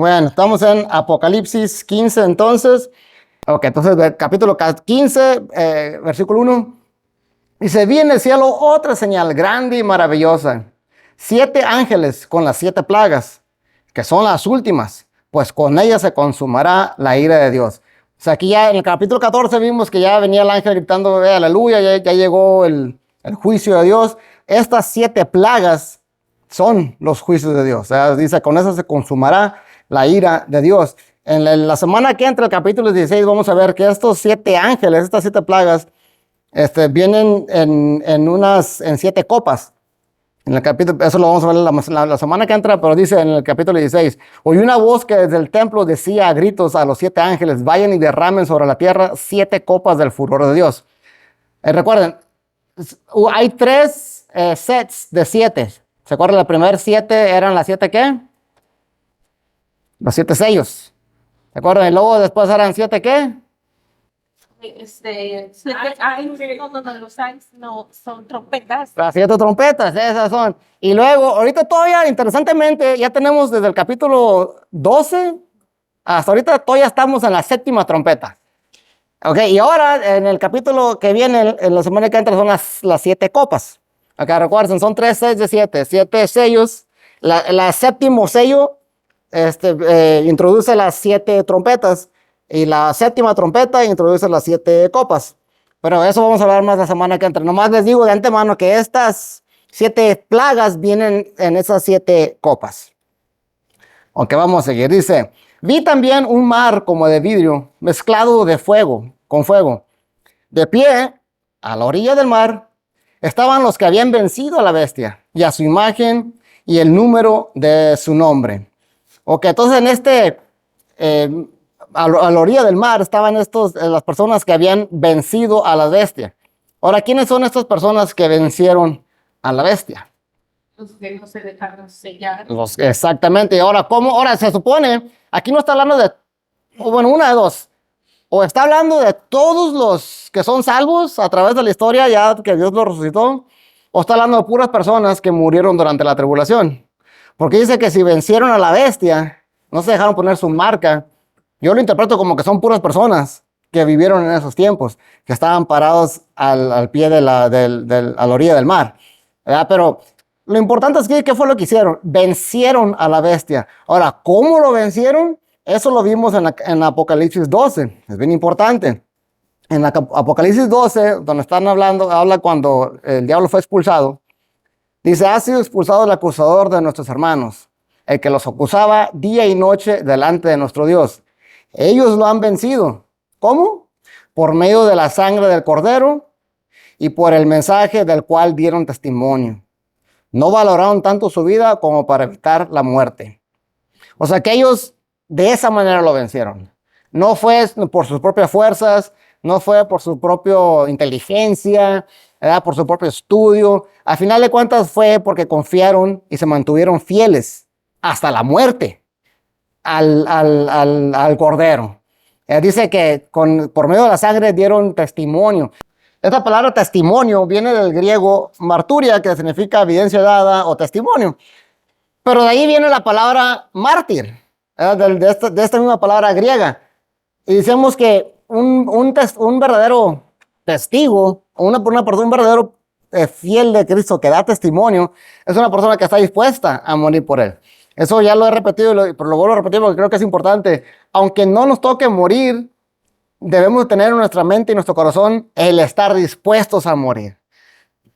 Bueno, estamos en Apocalipsis 15 entonces. Ok, entonces capítulo 15, versículo 1. Dice, vi en el cielo otra señal grande y maravillosa. 7 ángeles con las 7 plagas, que son las últimas, pues con ellas se consumará la ira de Dios. O sea, aquí ya en el capítulo 14 vimos que ya venía el ángel gritando, aleluya, ya llegó el juicio de Dios. Estas 7 plagas son los juicios de Dios. O sea, dice, con eso se consumará la ira de Dios. En la semana que entra, el capítulo 16, vamos a ver que estos 7 ángeles, estas 7 plagas, vienen en 7 copas. En el capítulo, eso lo vamos a ver la semana que entra, pero dice en el capítulo 16, oí una voz que desde el templo decía a gritos a los 7 ángeles, vayan y derramen sobre la tierra 7 copas del furor de Dios. Recuerden, hay 3 sets de 7. ¿Se acuerdan? El primer 7 eran las 7 ¿qué? Los 7 sellos. ¿Se acuerdan? Y luego después eran 7 ¿qué? Los ángeles no son trompetas. Las 7 trompetas, esas son. Y luego, ahorita todavía, interesantemente, ya tenemos desde el capítulo 12 hasta ahorita todavía estamos en la 7ª trompeta. Ok, y ahora en el capítulo que viene, en la semana que entra, son las 7 copas. Ok, recuerden, son 3 sets de 7, 7 sellos. La 7º sello introduce las 7 trompetas. Y la 7ª trompeta introduce las 7 copas. Pero eso vamos a hablar más la semana que entra. Nomás les digo de antemano que estas 7 plagas vienen en esas 7 copas. Aunque vamos a seguir. Dice, vi también un mar como de vidrio, mezclado de fuego, con fuego. De pie, a la orilla del mar, estaban los que habían vencido a la bestia, y a su imagen, y el número de su nombre. Ok, entonces en a la orilla del mar estaban las personas que habían vencido a la bestia. Ahora, ¿quiénes son estas personas que vencieron a la bestia? Los que no se dejaron sellar. Exactamente. Ahora, ¿cómo? Ahora se supone, aquí no está hablando de, bueno, una de dos. O está hablando de todos los que son salvos a través de la historia, ya que Dios los resucitó. O está hablando de puras personas que murieron durante la tribulación. Porque dice que si vencieron a la bestia, no se dejaron poner su marca. Yo lo interpreto como que son puras personas que vivieron en esos tiempos, que estaban parados al pie de a la orilla del mar. ¿Verdad? Pero lo importante es que, ¿qué fue lo que hicieron? Vencieron a la bestia. Ahora, ¿cómo lo vencieron? Eso lo vimos en Apocalipsis 12. Es bien importante. En Apocalipsis 12, donde están hablando, habla cuando el diablo fue expulsado. Dice, ha sido expulsado el acusador de nuestros hermanos, el que los acusaba día y noche delante de nuestro Dios. Ellos lo han vencido. ¿Cómo? Por medio de la sangre del Cordero y por el mensaje del cual dieron testimonio. No valoraron tanto su vida como para evitar la muerte. O sea que ellos de esa manera lo vencieron. No fue por sus propias fuerzas, no fue por su propia inteligencia, ¿verdad? Por su propio estudio. Al final de cuentas fue porque confiaron y se mantuvieron fieles hasta la muerte al Cordero. Dice que por medio de la sangre dieron testimonio. Esta palabra testimonio viene del griego marturia, que significa evidencia dada o testimonio. Pero de ahí viene la palabra mártir, de esta misma palabra griega. Y decimos que un verdadero testigo, un verdadero fiel de Cristo que da testimonio, es una persona que está dispuesta a morir por él. Eso ya lo he repetido, pero lo vuelvo a repetir porque creo que es importante. Aunque no nos toque morir, debemos tener en nuestra mente y nuestro corazón el estar dispuestos a morir.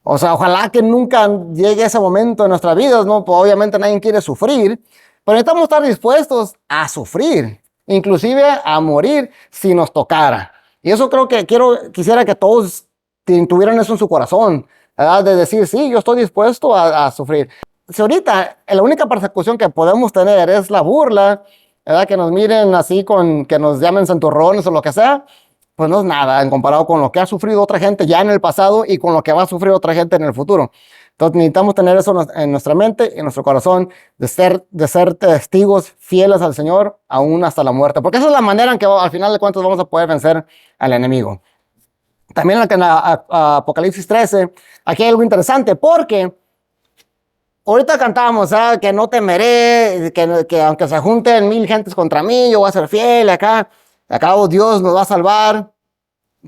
O sea, ojalá que nunca llegue ese momento en nuestra vida, ¿no? Pues obviamente nadie quiere sufrir, pero necesitamos estar dispuestos a sufrir, inclusive a morir si nos tocara. Y eso creo que quisiera que todos tuvieran eso en su corazón, ¿verdad? De decir, sí, yo estoy dispuesto a sufrir. Si ahorita la única persecución que podemos tener es la burla, ¿verdad? Que nos miren así, que nos llamen santurrones o lo que sea, pues no es nada en comparado con lo que ha sufrido otra gente ya en el pasado y con lo que va a sufrir otra gente en el futuro. Entonces necesitamos tener eso en nuestra mente y en nuestro corazón, de ser testigos fieles al Señor aún hasta la muerte, porque esa es la manera en que al final de cuentas vamos a poder vencer al enemigo. También en Apocalipsis 13, aquí hay algo interesante, porque ahorita cantamos, ¿sabes? Que no temeré, que aunque se junten 1000 gentes contra mí, yo voy a ser fiel acá. Acá Dios nos va a salvar.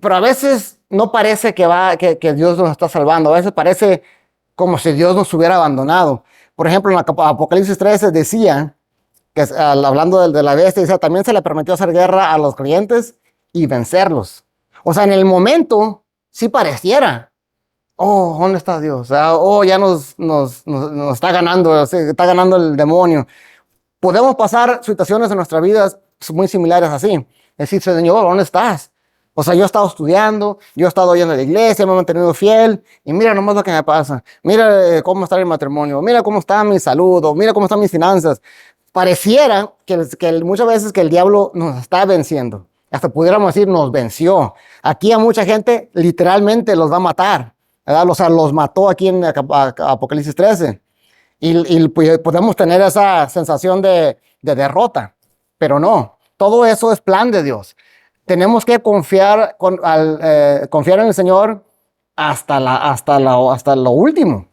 Pero a veces no parece que Dios nos está salvando. A veces parece como si Dios nos hubiera abandonado. Por ejemplo, en Apocalipsis 13 decía, hablando de la bestia, decía, también se le permitió hacer guerra a los creyentes y vencerlos. O sea, en el momento sí pareciera, oh, ¿dónde está Dios? Oh, ya nos está ganando, está ganando el demonio. Podemos pasar situaciones en nuestras vidas muy similares así. Es decir, Señor, ¿dónde estás? O sea, yo he estado estudiando, yo he estado yendo a la iglesia, me he mantenido fiel, y mira nomás lo que me pasa. Mira cómo está el matrimonio, mira cómo está mi salud, o mira cómo están mis finanzas. Pareciera que muchas veces que el diablo nos está venciendo. Hasta pudiéramos decir, nos venció. Aquí a mucha gente literalmente los va a matar, ¿verdad? O sea, los mató aquí en Apocalipsis 13. Y podemos tener esa sensación de derrota, pero no. Todo eso es plan de Dios. Tenemos que confiar, confiar en el Señor hasta lo último.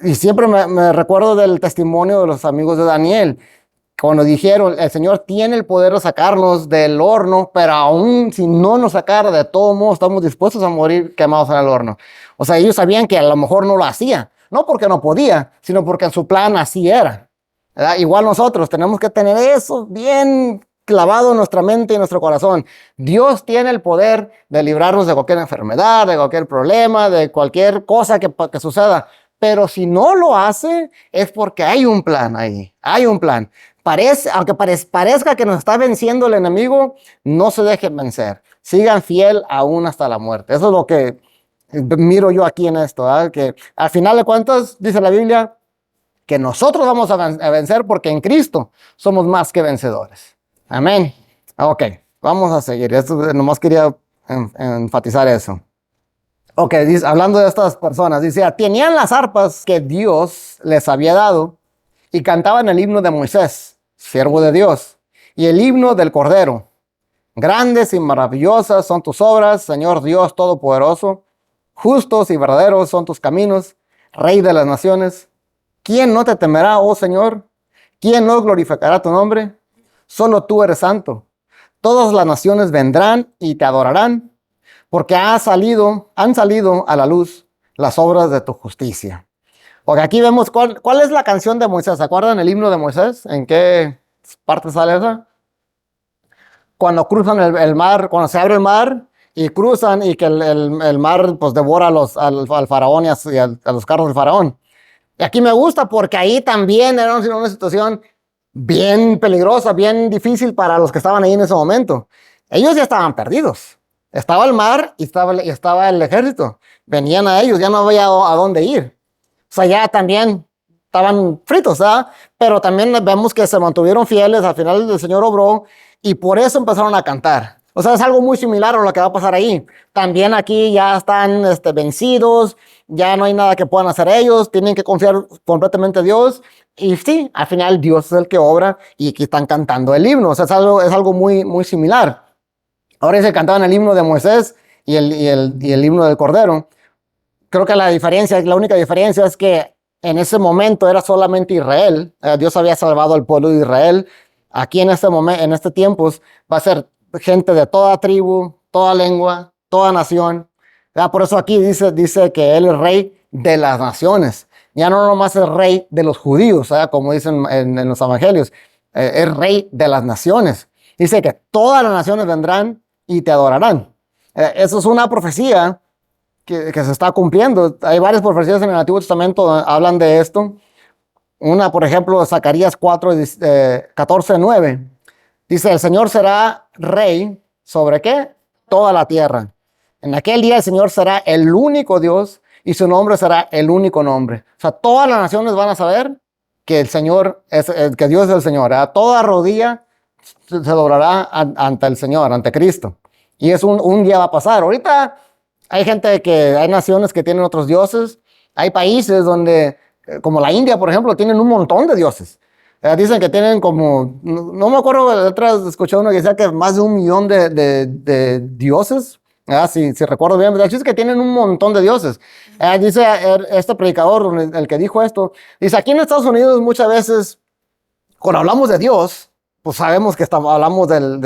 Y siempre me recuerdo del testimonio de los amigos de Daniel, cuando dijeron, el Señor tiene el poder de sacarnos del horno, pero aún si no nos sacara, de todo modo estamos dispuestos a morir quemados en el horno. O sea, ellos sabían que a lo mejor no lo hacía, no porque no podía, sino porque en su plan así era, ¿verdad? Igual nosotros tenemos que tener eso bien clavado en nuestra mente y en nuestro corazón. Dios tiene el poder de librarnos de cualquier enfermedad, de cualquier problema, de cualquier cosa que suceda. Pero si no lo hace, es porque hay un plan ahí, hay un plan. Aunque parezca que nos está venciendo el enemigo, no se dejen vencer. Sigan fiel aún hasta la muerte. Eso es lo que miro yo aquí en esto, ¿verdad? Que al final de cuentas, dice la Biblia, que nosotros vamos a vencer porque en Cristo somos más que vencedores. Amén. Ok, vamos a seguir. Esto nomás quería enfatizar eso. Ok, hablando de estas personas, dice, tenían las arpas que Dios les había dado y cantaban el himno de Moisés, siervo de Dios, y el himno del Cordero. Grandes y maravillosas son tus obras, Señor Dios Todopoderoso. Justos y verdaderos son tus caminos, Rey de las naciones. ¿Quién no te temerá, oh Señor? ¿Quién no glorificará tu nombre? Solo tú eres santo. Todas las naciones vendrán y te adorarán, porque han salido a la luz las obras de tu justicia. Porque aquí vemos cuál es la canción de Moisés. ¿Se acuerdan el himno de Moisés? ¿En qué parte sale esa? Cuando cruzan el mar, cuando se abre el mar y cruzan y que el mar pues devora al faraón y a los carros del faraón. Y aquí me gusta porque ahí también era una situación bien peligrosa, bien difícil para los que estaban ahí en ese momento. Ellos ya estaban perdidos. Estaba el mar y estaba el ejército. Venían a ellos, ya no había a dónde ir. O sea, ya también estaban fritos, ¿verdad? Pero también vemos que se mantuvieron fieles, al final el Señor obró y por eso empezaron a cantar. O sea, es algo muy similar a lo que va a pasar ahí. También aquí ya están vencidos, ya no hay nada que puedan hacer ellos, tienen que confiar completamente en Dios. Y sí, al final Dios es el que obra y aquí están cantando el himno. O sea, es algo muy, muy similar. Ahora se cantaban el himno de Moisés y el himno del Cordero. Creo que la única diferencia es que en ese momento era solamente Israel. Dios había salvado al pueblo de Israel. Aquí en este tiempo va a ser gente de toda tribu, toda lengua, toda nación. Por eso aquí dice que Él es rey de las naciones. Ya no nomás es rey de los judíos, como dicen en los evangelios. Es rey de las naciones. Dice que todas las naciones vendrán y te adorarán. Eso es una profecía que se está cumpliendo. Hay varias profecías en el Antiguo Testamento que hablan de esto. Una, por ejemplo, Zacarías 14:9. Dice, el Señor será rey ¿sobre qué? Toda la tierra. En aquel día el Señor será el único Dios y su nombre será el único nombre. O sea, todas las naciones van a saber que el Señor que Dios es el Señor. Toda rodilla se doblará ante el Señor, ante Cristo. Y es un día va a pasar. Ahorita hay naciones que tienen otros dioses. Hay países donde, como la India, por ejemplo, tienen un montón de dioses. Dicen que tienen como, no me acuerdo, detrás escuché uno que decía que más de 1 millón de dioses Si recuerdo bien, de hecho es que tienen un montón de dioses. Dice este predicador, el que dijo esto, dice, aquí en Estados Unidos muchas veces, cuando hablamos de Dios, pues sabemos que hablamos del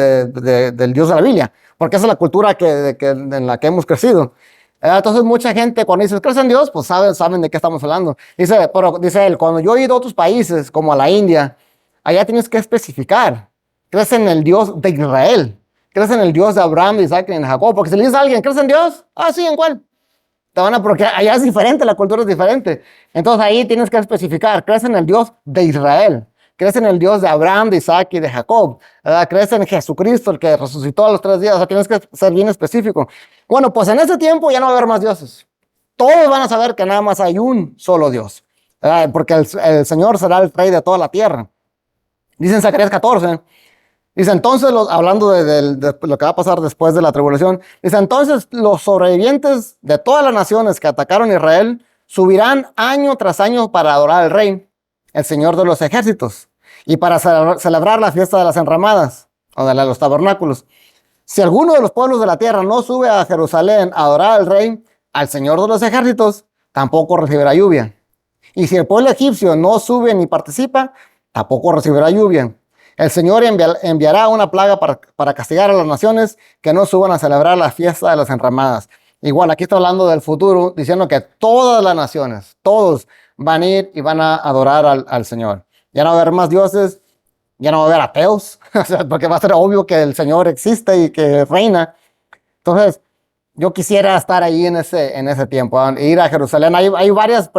Dios de la Biblia, porque esa es la cultura en la que hemos crecido. Entonces mucha gente cuando dice, ¿crees en Dios? Pues saben de qué estamos hablando. Pero dice él, cuando yo he ido a otros países, como a la India, allá tienes que especificar, ¿crees en el Dios de Israel? ¿Crees en el Dios de Abraham, de Isaac y de Jacob? Porque si le dices a alguien, ¿crees en Dios? Ah, sí, ¿en cuál? Porque allá es diferente, la cultura es diferente. Entonces ahí tienes que especificar, ¿crees en el Dios de Israel? ¿Crees en el Dios de Abraham, de Isaac y de Jacob? ¿Crees en Jesucristo, el que resucitó a los 3 días? O sea, tienes que ser bien específico. Bueno, pues en ese tiempo ya no va a haber más dioses. Todos van a saber que nada más hay un solo Dios. Porque el Señor será el rey de toda la tierra. Dice en Zacarías 14. Dice entonces, hablando de lo que va a pasar después de la tribulación, dice entonces los sobrevivientes de todas las naciones que atacaron a Israel subirán año tras año para adorar al Rey, el Señor de los ejércitos, y para celebrar la fiesta de las enramadas, o de los tabernáculos. Si alguno de los pueblos de la tierra no sube a Jerusalén a adorar al Rey, al Señor de los ejércitos, tampoco recibirá lluvia. Y si el pueblo egipcio no sube ni participa, tampoco recibirá lluvia. El Señor enviará una plaga para castigar a las naciones que no suban a celebrar la fiesta de las enramadas. Igual, aquí está hablando del futuro, diciendo que todas las naciones, todos van a ir y van a adorar al Señor. Ya no va a haber más dioses, ya no va a haber ateos, porque va a ser obvio que el Señor existe y que reina. Entonces, yo quisiera estar ahí en ese tiempo, ir a Jerusalén. Hay varias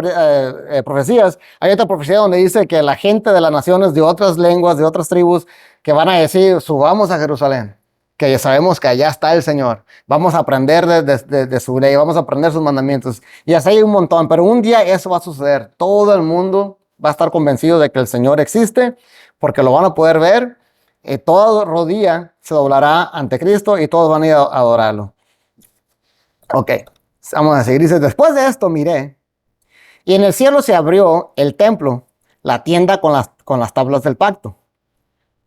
profecías. Hay otra profecía donde dice que la gente de las naciones de otras lenguas, de otras tribus, que van a decir, subamos a Jerusalén, que ya sabemos que allá está el Señor. Vamos a aprender de su ley, vamos a aprender sus mandamientos. Y así hay un montón, pero un día eso va a suceder. Todo el mundo va a estar convencido de que el Señor existe, porque lo van a poder ver. Toda rodilla se doblará ante Cristo y todos van a ir a adorarlo. Ok, vamos a seguir. Dice, después de esto miré, y en el cielo se abrió el templo, la tienda con las tablas del pacto.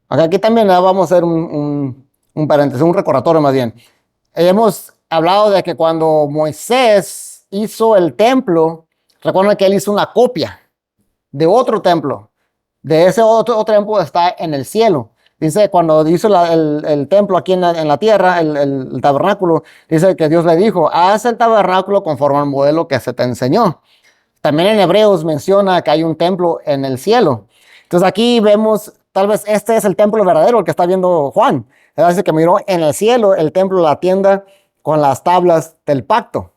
Okay, aquí también vamos a hacer un paréntesis, un recordatorio más bien. Hemos hablado de que cuando Moisés hizo el templo, recuerden que él hizo una copia de otro templo. De ese otro templo está en el cielo. Dice, cuando hizo el templo aquí en la tierra, el tabernáculo, dice que Dios le dijo, haz el tabernáculo conforme al modelo que se te enseñó. También en Hebreos menciona que hay un templo en el cielo. Entonces aquí vemos, tal vez este es el templo verdadero, el que está viendo Juan. Dice que miró en el cielo el templo, la tienda con las tablas del pacto.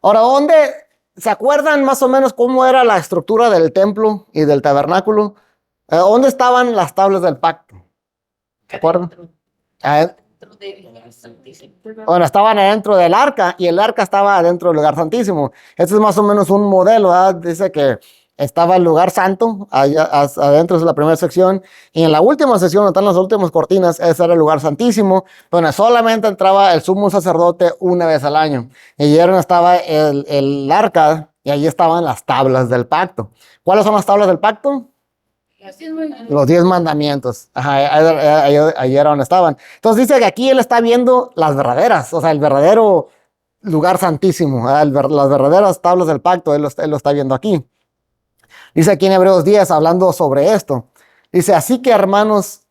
Ahora, ¿dónde se acuerdan más o menos cómo era la estructura del templo y del tabernáculo? ¿Dónde estaban las tablas del pacto? ¿Se acuerdan? Bueno, estaban adentro del arca y el arca estaba adentro del lugar santísimo. Este es más o menos un modelo, ¿verdad? Dice que estaba el lugar santo, allá, adentro es la primera sección, y en la última sección, donde están las últimas cortinas, ese era el lugar santísimo, donde solamente entraba el sumo sacerdote una vez al año. Y ahí estaba el arca, y ahí estaban las tablas del pacto. ¿Cuáles son las tablas del pacto? Los 10 mandamientos. Ajá, ahí era donde estaban. Entonces dice que aquí él está viendo las verdaderas, o sea, el verdadero lugar santísimo, las verdaderas tablas del pacto, él lo está viendo aquí. Dice aquí en Hebreos 10, hablando sobre esto. Dice, así que hermanos,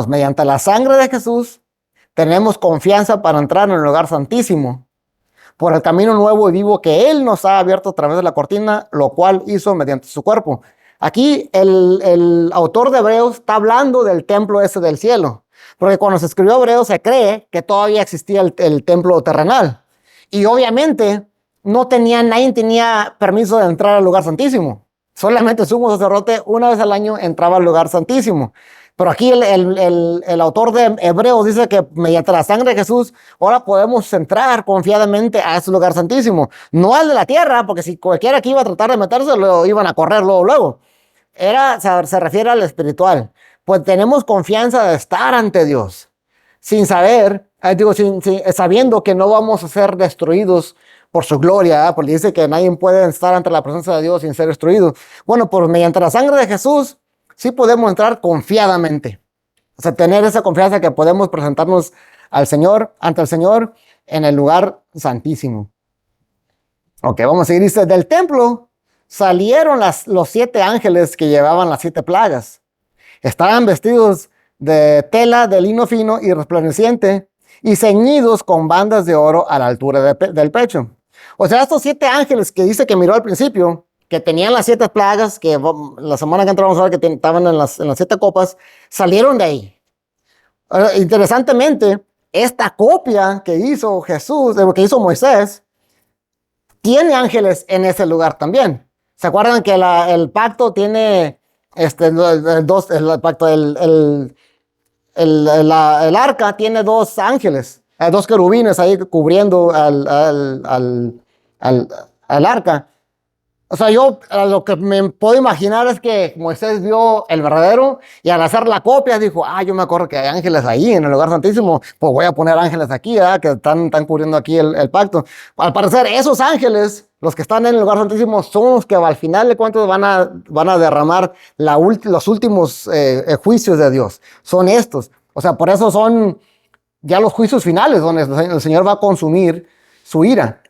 mediante la sangre de Jesús, tenemos confianza para entrar en el lugar santísimo, por el camino nuevo y vivo que Él nos ha abierto a través de la cortina, lo cual hizo mediante su cuerpo. Aquí el autor de Hebreos está hablando del templo ese del cielo, porque cuando se escribió Hebreos se cree que todavía existía el templo terrenal. Y obviamente nadie tenía permiso de entrar al lugar santísimo. Solamente el sumo sacerdote una vez al año entraba al lugar santísimo. Pero aquí el autor de Hebreos dice que mediante la sangre de Jesús ahora podemos entrar confiadamente a ese lugar santísimo. No al de la tierra, porque si cualquiera que iba a tratar de meterse, lo iban a correr luego. Se refiere al espiritual. Pues tenemos confianza de estar ante Dios, sin saber, sabiendo que no vamos a ser destruidos por su gloria, porque dice que nadie puede estar ante la presencia de Dios sin ser destruido. Bueno, pues mediante la sangre de Jesús, sí podemos entrar confiadamente. O sea, tener esa confianza que podemos presentarnos ante el Señor, en el lugar santísimo. Ok, vamos a seguir. Dice, del templo salieron los 7 ángeles que llevaban las 7 plagas. Estaban vestidos de tela de lino fino y resplandeciente y ceñidos con bandas de oro a la altura del pecho. O sea, estos 7 ángeles que dice que miró al principio, que tenían las 7 plagas, que la semana que entra vamos a ver que estaban en las 7 copas, salieron de ahí. Interesantemente, esta copia que hizo Jesús, de lo que hizo Moisés, tiene ángeles en ese lugar también. ¿Se acuerdan que el pacto tiene el arca tiene 2 ángeles, 2 querubines ahí cubriendo al arca? O sea, yo lo que me puedo imaginar es que Moisés vio el verdadero y al hacer la copia dijo, yo me acuerdo que hay ángeles ahí en el lugar santísimo, pues voy a poner ángeles aquí, que están cubriendo aquí el pacto. Al parecer, esos ángeles, los que están en el lugar santísimo, son los que al final de cuentas van a derramar los últimos juicios de Dios. Son estos. O sea, por eso son ya los juicios finales donde el Señor va a consumir su ira.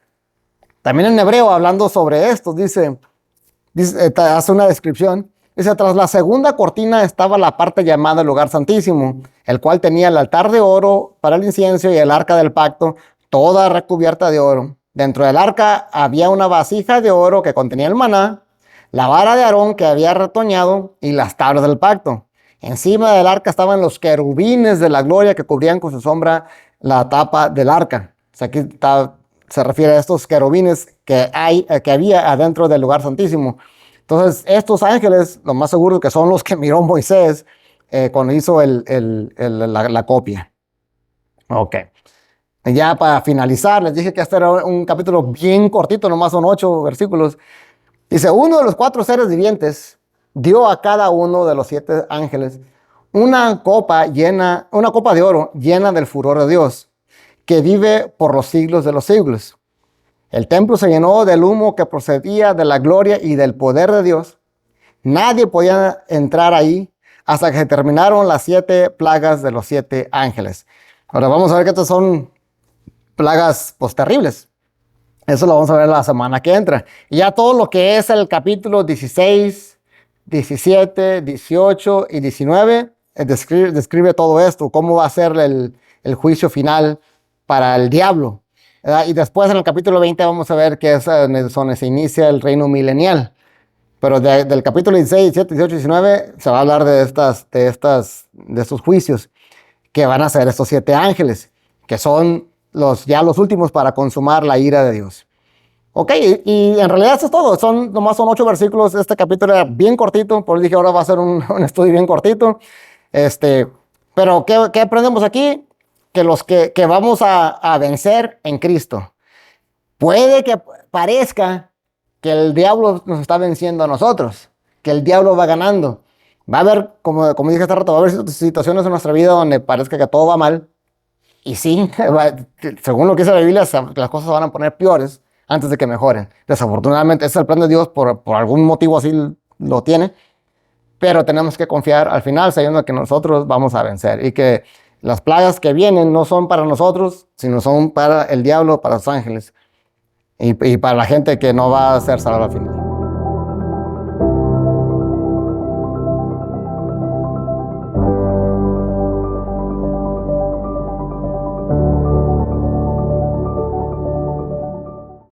También en hebreo, hablando sobre esto, dice, hace una descripción. Dice, tras la segunda cortina estaba la parte llamada el lugar santísimo, el cual tenía el altar de oro para el incienso y el arca del pacto, toda recubierta de oro. Dentro del arca había una vasija de oro que contenía el maná, la vara de Aarón que había retoñado y las tablas del pacto. Encima del arca estaban los querubines de la gloria que cubrían con su sombra la tapa del arca. O sea, aquí se refiere a estos querubines que había adentro del lugar santísimo. Entonces, estos ángeles, lo más seguro que son los que miró Moisés cuando hizo la copia. Ok. Ya para finalizar, les dije que este era un capítulo bien cortito, nomás son 8 versículos. Dice, uno de los 4 seres vivientes dio a cada uno de los 7 ángeles una copa de oro llena del furor de Dios, que vive por los siglos de los siglos. El templo se llenó del humo que procedía de la gloria y del poder de Dios. Nadie podía entrar ahí hasta que se terminaron las 7 plagas de los 7 ángeles. Ahora vamos a ver que estas son plagas terribles. Eso lo vamos a ver la semana que entra. Y ya todo lo que es el capítulo 16, 17, 18 y 19 describe todo esto, cómo va a ser el juicio final para el diablo. Y después en el capítulo 20 vamos a ver que es donde se inicia el reino milenial. Pero del capítulo 16, 17, 18 y 19 se va a hablar de estos juicios que van a ser estos 7 ángeles, que son ya los últimos para consumar la ira de Dios. Ok, y en realidad eso es todo. Nomás son 8 versículos. Este capítulo era bien cortito, por eso dije ahora va a ser un estudio bien cortito. Pero ¿qué aprendemos aquí? Que los que vamos a vencer en Cristo. Puede que parezca que el diablo nos está venciendo a nosotros, que el diablo va ganando. Va a haber, como dije hace rato, va a haber situaciones en nuestra vida donde parezca que todo va mal. Y sí, según lo que dice la Biblia, las cosas van a poner peores antes de que mejoren. Desafortunadamente, ese es el plan de Dios, por algún motivo así lo tiene. Pero tenemos que confiar al final, sabiendo que nosotros vamos a vencer y que las plagas que vienen no son para nosotros, sino son para el diablo, para los ángeles y para la gente que no va a ser salva al final.